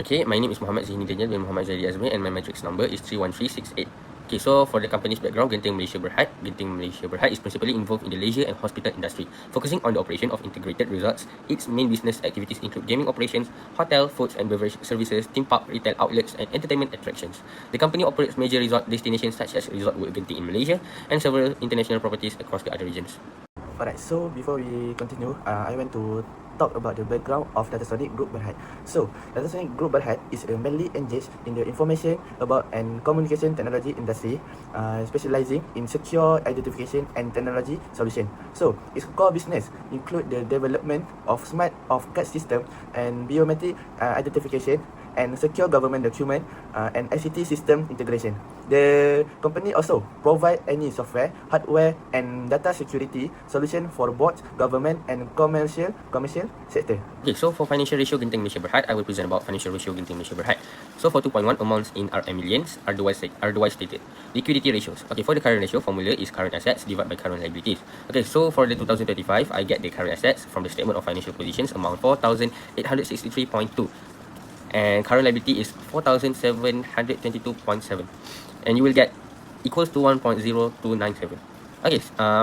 Okay, my name is Muhammad Zihni Daniel bin Muhammad Zahidi Azmi and my matrix number is 31368. Okay, so for the company's background, Genting Malaysia Berhad. Genting Malaysia Berhad is principally involved in the leisure and hospital industry, focusing on the operation of integrated resorts. Its main business activities include gaming operations, hotel, foods and beverage services, theme park, retail outlets, and entertainment attractions. The company operates major resort destinations such as Resort World Genting in Malaysia and several international properties across the other regions. Alright, so before we continue, I want to talk about the background of Datasonic Group Berhad. So, Datasonic Group Berhad is mainly engaged in the information about and communication technology industry, specializing in secure identification and technology solution. So, its core business include the development of smart card system and biometric identification and secure government document and ICT system integration. The company also provide any software, hardware and data security solution for both government and commercial sector. Okay, so for financial ratio Genting Malaysia Berhad, I will present about financial ratio Genting Malaysia Berhad. So for 2.1, amounts in RM millions are otherwise stated. Liquidity ratios. Okay, for the current ratio, formula is current assets divided by current liabilities. Okay, so for the 2025, I get the current assets from the statement of financial positions amount 4,863.2. And current liability is 4,722.7, and you will get equals to 1.0297. Okay,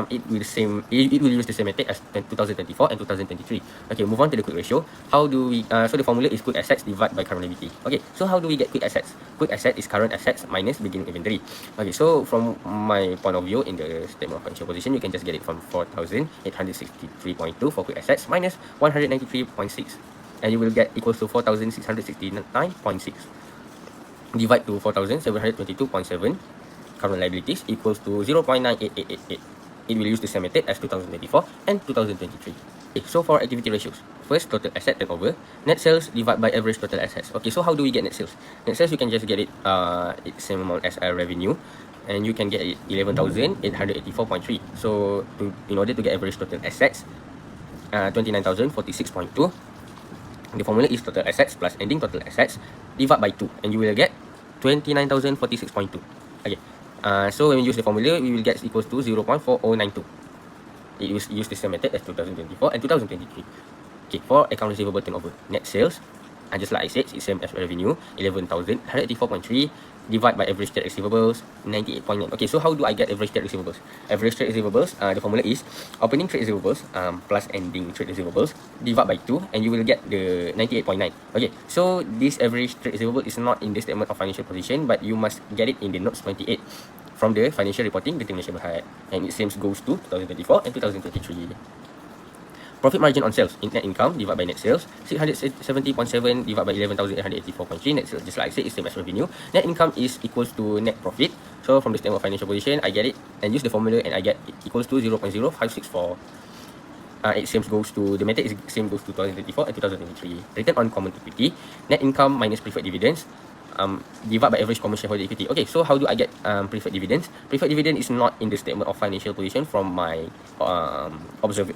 it will use the same method as 2024 and 2023. Okay, move on to the quick ratio. How do we so the formula is quick assets divided by current liability. Okay, so how do we get quick assets? Quick asset is current assets minus beginning inventory. Okay, so from my point of view, in the statement of financial position, you can just get it from 4,863.2 for quick assets minus 193.6, and you will get equals to 4,669.6 divide to 4,722.7. Current liabilities equals to 0.98888. It will use the same method as 2024 and 2023. Okay, so for activity ratios, first total asset turnover, net sales divided by average total assets. Okay, so how do we get net sales? Net sales, you can just get it it's same amount as our revenue, and you can get it 11,884.3. So in order to get average total assets, 29,046.2. The formula is total assets plus ending total assets divided by 2, and you will get 29,046.2. Okay. So when we use the formula, we will get equals to 0.4092. It use the same method as 2024 and 2023. Okay, for account receivable turnover, net sales, just like I said, it's same as revenue, 11,184.3 divided by average trade receivables, 98.9. Okay, so how do I get average trade receivables? Average trade receivables, the formula is opening trade receivables plus ending trade receivables divided by 2, and you will get the 98.9. Okay, so this average trade receivable is not in the statement of financial position, but you must get it in the notes 28 from the financial reporting Genting Malaysia Berhad, and it same goes to 2024 and 2023. Profit margin on sales in net income divided by net sales, 670.7 divided by 11,884.3. Net sales, just like I said, is same as revenue. Net income is equals to net profit. So from the statement of financial position, I get it and use the formula, and I get it equals to 0.0564. It same goes to the method is same goes to 2024 and 2023. Return on common equity, net income minus preferred dividends, divided by average common shareholder equity. Okay, so how do I get preferred dividends? Preferred dividend is not in the statement of financial position from my observe,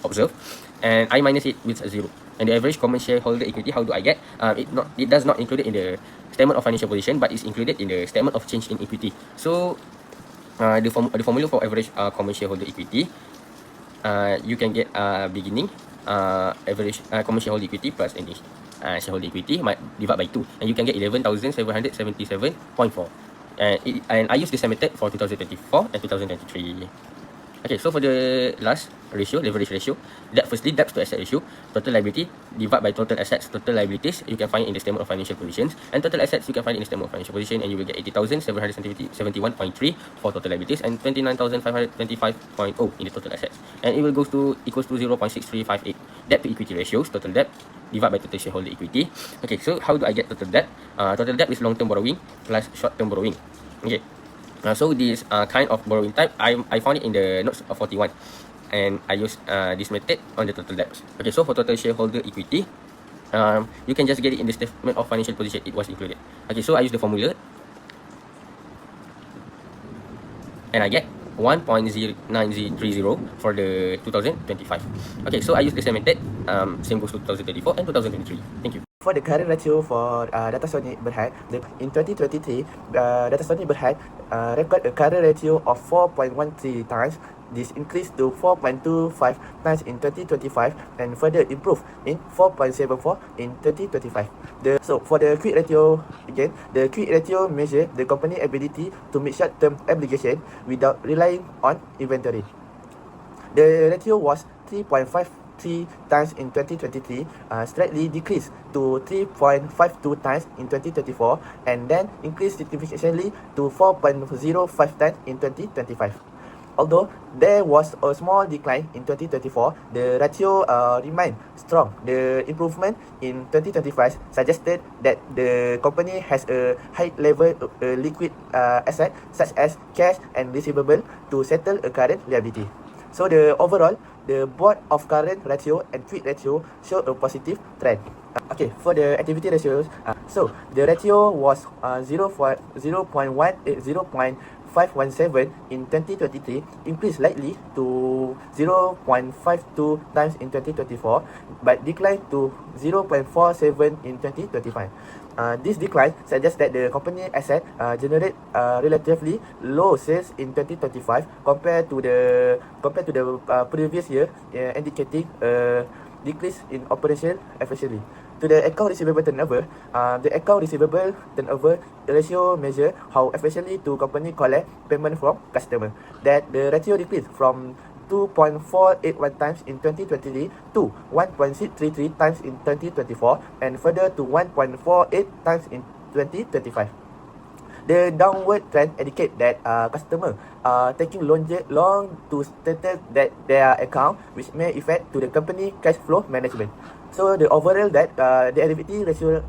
and I minus it with a 0. And the average common shareholder equity, how do I get? It does not include it in the statement of financial position, but it's included in the statement of change in equity. So the formula for average common shareholder equity, you can get beginning average common shareholder equity plus ending shareholder equity divided by 2, and you can get 11,777.4. And I use the same method for 2024 and 2023. Okay, so for the last ratio, leverage ratio, firstly, debt to asset ratio, total liability divided by total assets, total liabilities, you can find in the statement of financial positions, and total assets you can find in the statement of financial position, and you will get 80,771.3 for total liabilities and 29,525.0 in the total assets, and it will go to equals to 0.6358. Debt to equity ratios, total debt divided by total shareholder equity. Okay, so how do I get total debt? Total debt is long-term borrowing plus short-term borrowing. Okay. So this kind of borrowing type, I found it in the notes of 41, and I use this method on the total debt. Okay, so for total shareholder equity, you can just get it in the statement of financial position. It was included. Okay, so I use the formula, and I get 1.0930 for the 2025. Okay, so I use the same method. Same goes to 2024 and 2023. Thank you. For the current ratio for Datasonic Berhad, in 2023, Datasonic Berhad record a current ratio of 4.13 times this increased to 4.25 times in 2025 and further improved in 4.74 in 2025. So for the quick ratio, again, the quick ratio measures the company ability to meet short-term obligation without relying on inventory. The ratio was 3.53 times in 2023, slightly decreased to 3.52 times in 2024, and then increased significantly to 4.05 times in 2025. Although there was a small decline in 2024, the ratio remained strong. The improvement in 2025 suggested that the company has a high level of liquid asset such as cash and receivable to settle a current liability. So the overall, the both of current ratio and quick ratio show a positive trend. Okay, for the activity ratios, so the ratio was 0.517 in 2023, increased slightly to 0.52 times in 2024, but declined to 0.47 in 2025. This decline suggests that the company asset generate relatively low sales in 2025 compared to the previous year, indicating a decrease in operation efficiency. To the account receivable turnover, the account receivable turnover ratio measure how efficiently to company collect payment from customer. That the ratio decreased from 2.481 times in 2023 to 1.633 times in 2024 and further to 1.48 times in 2025. The downward trend indicate that customers are taking long to settle that their account, which may affect to the company cash flow management. So the overall that the activity ratio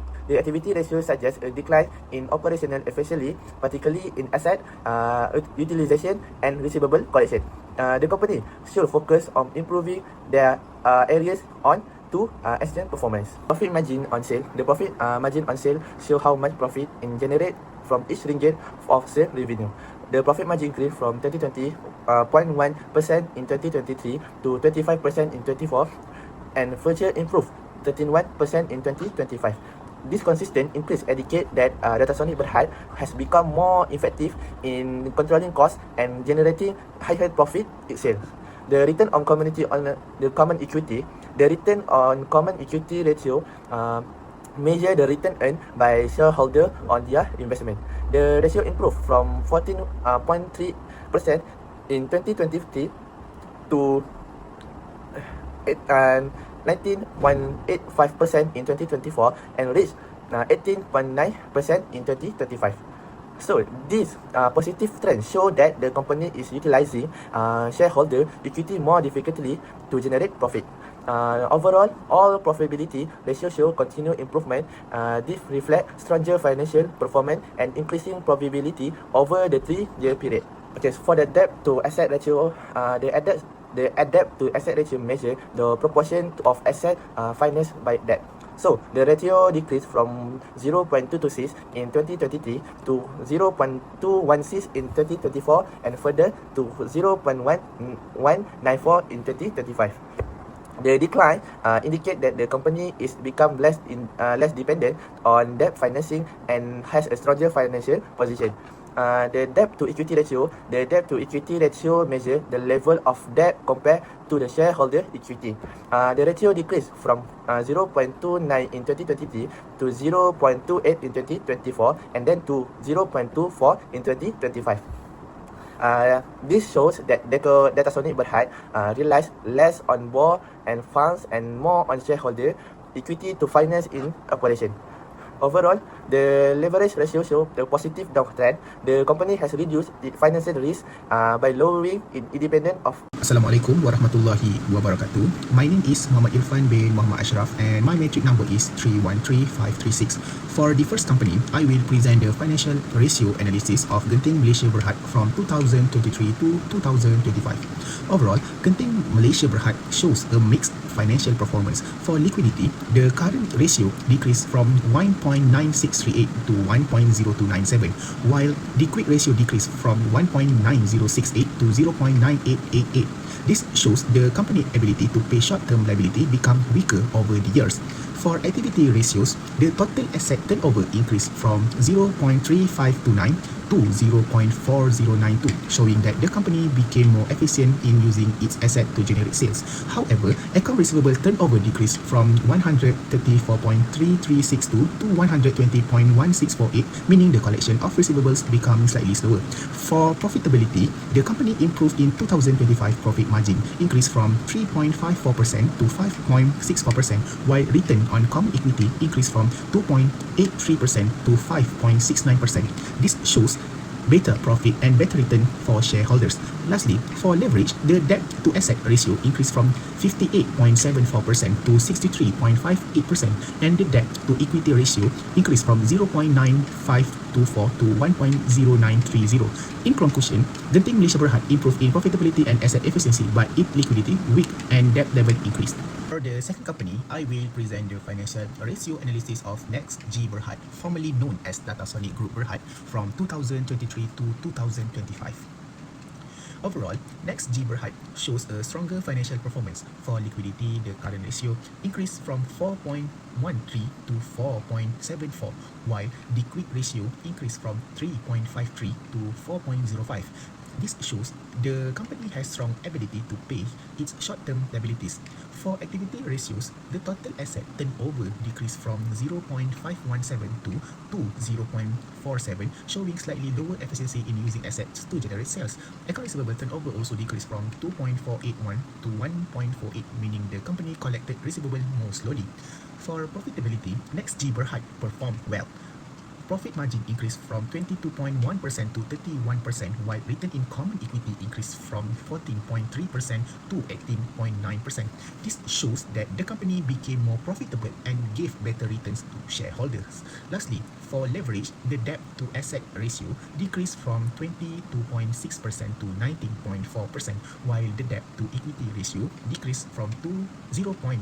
suggests a decline in operational efficiency, particularly in asset utilization and receivable collection. The company should focus on improving their areas on to excellent performance. Profit margin on sale. The profit margin on sale show how much profit in generate from each ringgit of sale revenue. The profit margin increased from 0.1% in 2023 to 25% in 2024 and further improved 31% in 2025. This consistent increase indicate that Datasonic Berhad has become more effective in controlling costs and generating higher profit itself. The return on common equity, the return on common equity ratio measure the return earned by shareholder on their investment. The ratio improved from 14.3% in 2023 to 19.85% in 2024 and reached 18.9% in 2025. So this positive trend show that the company is utilizing shareholder equity more difficultly to generate profit. Overall, all profitability ratio show continued improvement. This reflect stronger financial performance and increasing profitability over the 3-year period. Okay, so for the debt to asset ratio, the debt to asset ratio measure the proportion of asset financed by debt. So the ratio decreased from 0.226 in 2023 to 0.216 in 2024 and further to 0.1194 in 2025. The decline indicate that the company is become less dependent on debt financing and has a stronger financial position. The debt to equity ratio measure the level of debt compared to the shareholder equity. The ratio decreased from 0.29 in 2023 to 0.28 in 2024 and then to 0.24 in 2025. This shows that Datasonic Berhad relies less on bond and funds and more on shareholder equity to finance in operation. Overall, the leverage ratio shows the positive downtrend. The company has reduced its financial risk by lowering its independence of. Assalamualaikum warahmatullahi wabarakatuh. My name is Muhammad Irfan bin Muhammad Ashraf and my metric number is 313536. For the first company, I will present the financial ratio analysis of Genting Malaysia Berhad from 2023 to 2025. Overall, Genting Malaysia Berhad shows a mixed financial performance. For liquidity, the current ratio decreased from 1.9638 to 1.0297, while the quick ratio decreased from 1.9068 to 0.9888. This shows the company ability to pay short-term liability become weaker over the years. For activity ratios, the total asset turnover increased from 0.3529 to to 0.4092, showing that the company became more efficient in using its asset to generate sales. However, account receivable turnover decreased from 134.3362 to 120.1648, meaning the collection of receivables become slightly slower. For profitability, the company improved in 2025. Profit margin increased from 3.54% to 5.64%, while return on common equity increased from 2.83% to 5.69%. This shows better profit and better return for shareholders. Lastly, for leverage, the debt to asset ratio increased from 58.74% to 63.58%, and the debt to equity ratio increased from 0.9524 to 1.0930. In conclusion, Genting Malaysia Berhad improved in profitability and asset efficiency, but its liquidity weak and debt level increased. For the second company, I will present the financial ratio analysis of Next G Berhad, formerly known as Datasonic Group Berhad, from 2023 to 2025. Overall, Next G Berhad shows a stronger financial performance. For liquidity, the current ratio increased from 4.13 to 4.74, while the quick ratio increased from 3.53 to 4.05. This shows the company has strong ability to pay its short-term liabilities. For activity ratios, the total asset turnover decreased from 0.517 to 0.47, showing slightly lower efficiency in using assets to generate sales. Account receivable turnover also decreased from 2.481 to 1.48, meaning the company collected receivable more slowly. For profitability, Next G Berhad performed well. Profit margin increased from 22.1% to 31%, while return in common equity increased from 14.3% to 18.9%. This shows that the company became more profitable and gave better returns to shareholders. Lastly, for leverage, the debt to asset ratio decreased from 22.6% to 19.4%, while the debt to equity ratio decreased from 0.29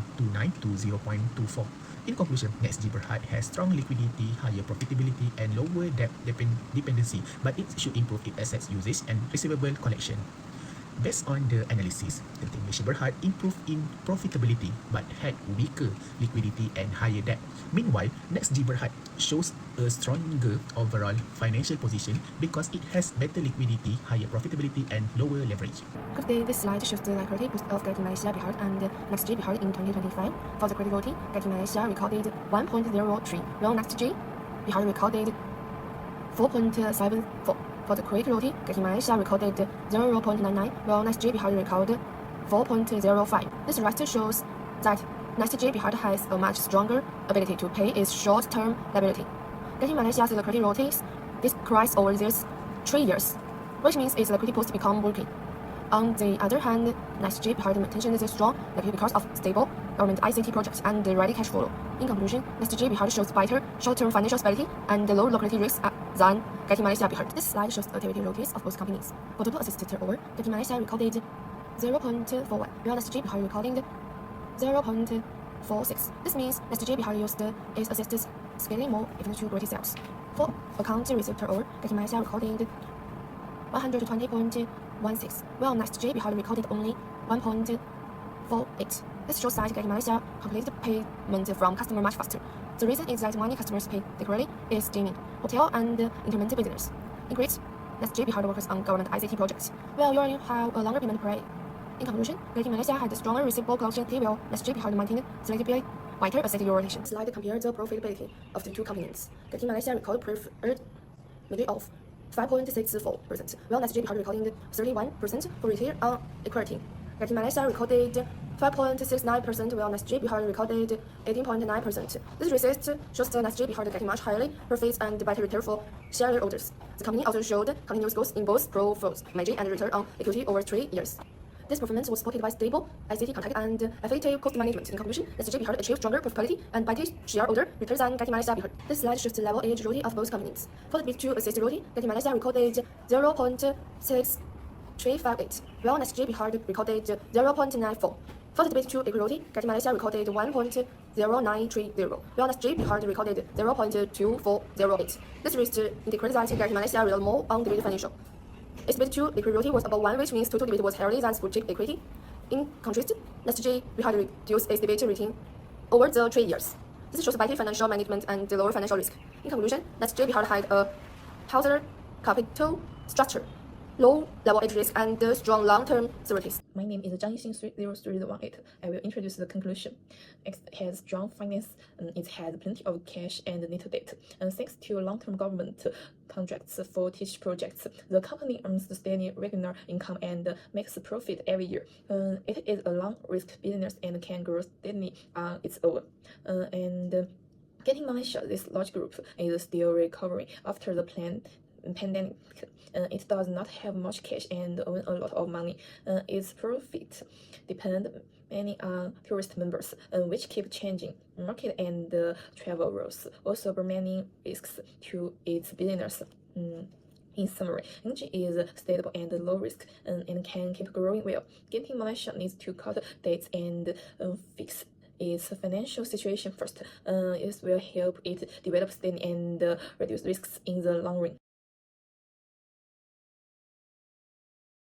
to 0.24. In conclusion, Next G Berhad has strong liquidity, higher profitability, and lower debt dependency, but it should improve its assets usage and receivable collection. Based on the analysis, Genting Malaysia Berhad improved in profitability but had weaker liquidity and higher debt. Meanwhile, Next G Berhad shows a stronger overall financial position because it has better liquidity, higher profitability, and lower leverage. Today, this slide shows the liquidity boost of Genting Malaysia Berhad and Next G Berhad in 2025. For the credibility, Genting Malaysia recorded 1.03, while Next G Berhad recorded 4.74. For the quick royalty, Genting Malaysia recorded 0.99, while Next G Berhad recorded 4.05. This rest shows that Next G Berhad has a much stronger ability to pay its short-term liability. Genting Malaysia's liquidity royalties decreased over these 3 years, which means its liquidity post become bulky. On the other hand, Next G Berhad maintains a strong liquidity because of stable government ICT projects and ready cash flow. In conclusion, Next G Berhad shows better short-term financial stability and low liquidity risks than Genting Malaysia Berhad. This slide shows the activity royalties of both companies. For total assisted turnover, Genting Malaysia recorded 0.41, while Next G Berhad recorded 0.46. This means Next G Berhad used its assisted scaling more even to greater sales. For account received turnover, Genting Malaysia recorded 120.16, while Next G Berhad recorded only 1.48. This shows that Genting Malaysia completed payment from customer much faster. The reason is that money customers pay regularly is gaming, hotel, and intermittent business. Increase, Next G Berhad works on government ICT projects, while you have a longer payment period. In conclusion, Genting Malaysia had a stronger receivable collection while Next G Berhad maintained slightly wider asset utilization. Slide compares the profitability of the two companies. Genting Malaysia recorded preferred margin of 5.64%, while Next G Berhad recording 31% for return on equity. Genting Malaysia recorded 5.69%, while Next G Berhad recorded 18.9%. This result shows that Next G Berhad getting much higher profits and better return for shareholders. The company also showed continuous growth in both profit margin and return on equity over 3 years. This performance was supported by stable ICT contact and effective cost management. In conclusion, Next G Berhad achieved stronger profitability and better shareholder returns than Genting Malaysia Berhad. This slide shows the level age royalty of both companies. For the B2 assisted royalty, Genting Malaysia recorded 0.6358, while Next G Berhad recorded 0.94. For the B2 equity, Genting Malaysia recorded 1.0930, while Next G Berhad recorded 0.2408. This risk indicates that Genting Malaysia relied more on debit financial. Its B2 equity was above 1, which means total debit was higher than blue chip equity. In contrast, Next G Berhad reduced its debit rating over the 3 years. This shows better financial management and lower financial risk. In conclusion, Next G Berhad had a healthier capital structure, low level age risk, and strong long-term securities. My name is Zhang Xing 30318. I will introduce the conclusion. It has strong finance, it has plenty of cash and net debt. And thanks to long-term government contracts for teach projects, the company earns steady regular income and makes profit every year. It is a long-risk business and can grow steadily on its own. Getting Malaysia, this large group, is still recovering after the pandemic. It does not have much cash and earn a lot of money. Its profit depend mainly on tourist members, which keep changing. Market and travel rules also bring many risks to its business. In summary, energy is stable and low risk and can keep growing well. Genting Malaysia needs to cut debts and fix its financial situation first. It will help it develop steady and reduce risks in the long run.